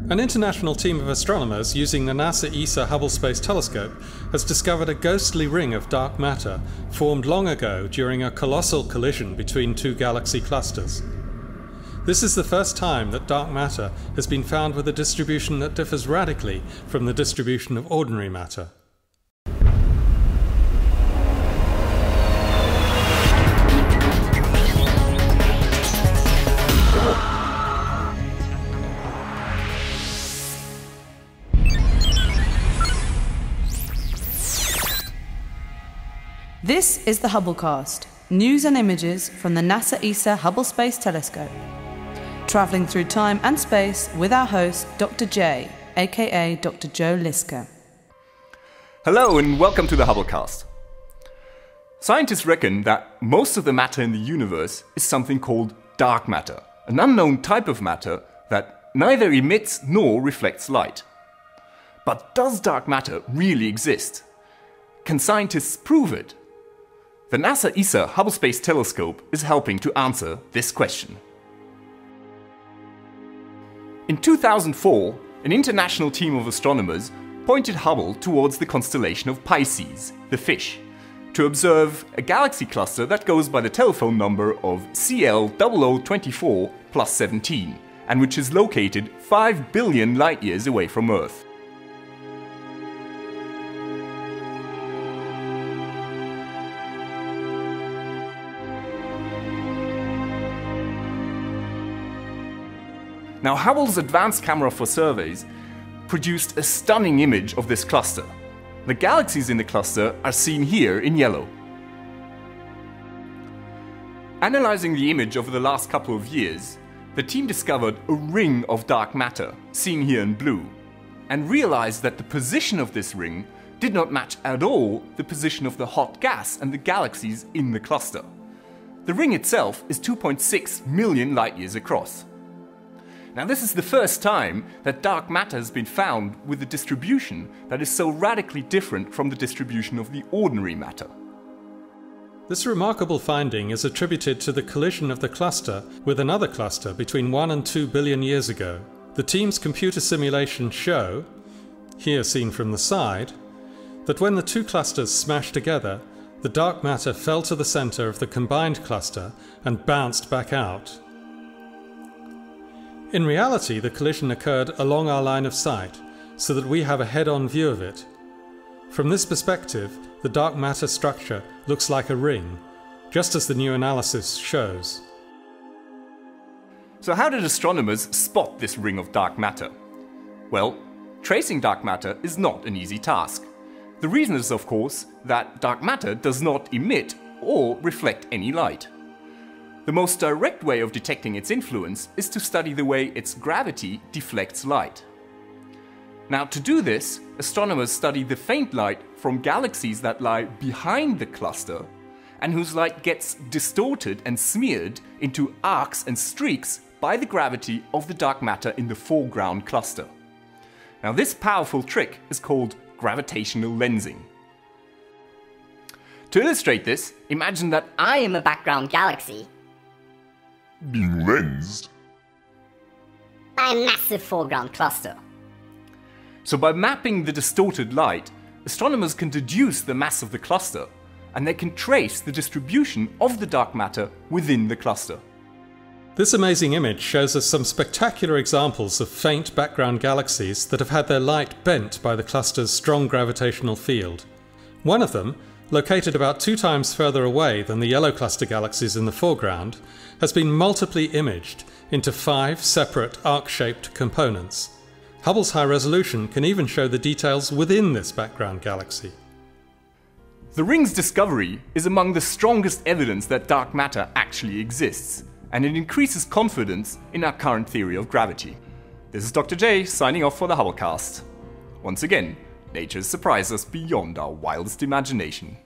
An international team of astronomers using the NASA ESA Hubble Space Telescope has discovered a ghostly ring of dark matter formed long ago during a colossal collision between two galaxy clusters. This is the first time that dark matter has been found with a distribution that differs radically from the distribution of ordinary matter. This is the Hubblecast, news and images from the NASA ESA Hubble Space Telescope. Travelling through time and space with our host, Dr. J, aka Dr. Joe Liska. Hello and welcome to the Hubblecast. Scientists reckon that most of the matter in the universe is something called dark matter, an unknown type of matter that neither emits nor reflects light. But does dark matter really exist? Can scientists prove it? The NASA ESA Hubble Space Telescope is helping to answer this question. In 2004, an international team of astronomers pointed Hubble towards the constellation of Pisces, the fish, to observe a galaxy cluster that goes by the telephone number of CL0024+17 and which is located 5 billion light-years away from Earth. Now, Hubble's advanced camera for surveys produced a stunning image of this cluster. The galaxies in the cluster are seen here in yellow. Analyzing the image over the last couple of years, the team discovered a ring of dark matter, seen here in blue, and realized that the position of this ring did not match at all the position of the hot gas and the galaxies in the cluster. The ring itself is 2.6 million light-years across. Now, this is the first time that dark matter has been found with a distribution that is so radically different from the distribution of the ordinary matter. This remarkable finding is attributed to the collision of the cluster with another cluster between 1 and 2 billion years ago. The team's computer simulations show, here seen from the side, that when the two clusters smashed together, the dark matter fell to the center of the combined cluster and bounced back out. In reality, the collision occurred along our line of sight, so that we have a head-on view of it. From this perspective, the dark matter structure looks like a ring, just as the new analysis shows. So how did astronomers spot this ring of dark matter? Well, tracing dark matter is not an easy task. The reason is, of course, that dark matter does not emit or reflect any light. The most direct way of detecting its influence is to study the way its gravity deflects light. Now, to do this, astronomers study the faint light from galaxies that lie behind the cluster and whose light gets distorted and smeared into arcs and streaks by the gravity of the dark matter in the foreground cluster. Now, this powerful trick is called gravitational lensing. To illustrate this, imagine that I am a background galaxy being lensed by a massive foreground cluster. So by mapping the distorted light, astronomers can deduce the mass of the cluster, and they can trace the distribution of the dark matter within the cluster. This amazing image shows us some spectacular examples of faint background galaxies that have had their light bent by the cluster's strong gravitational field. One of them, located about 2 times further away than the yellow cluster galaxies in the foreground, has been multiply imaged into 5 separate arc-shaped components. Hubble's high resolution can even show the details within this background galaxy. The ring's discovery is among the strongest evidence that dark matter actually exists, and it increases confidence in our current theory of gravity. This is Dr. J signing off for the Hubblecast. Once again, nature has surprised us beyond our wildest imagination.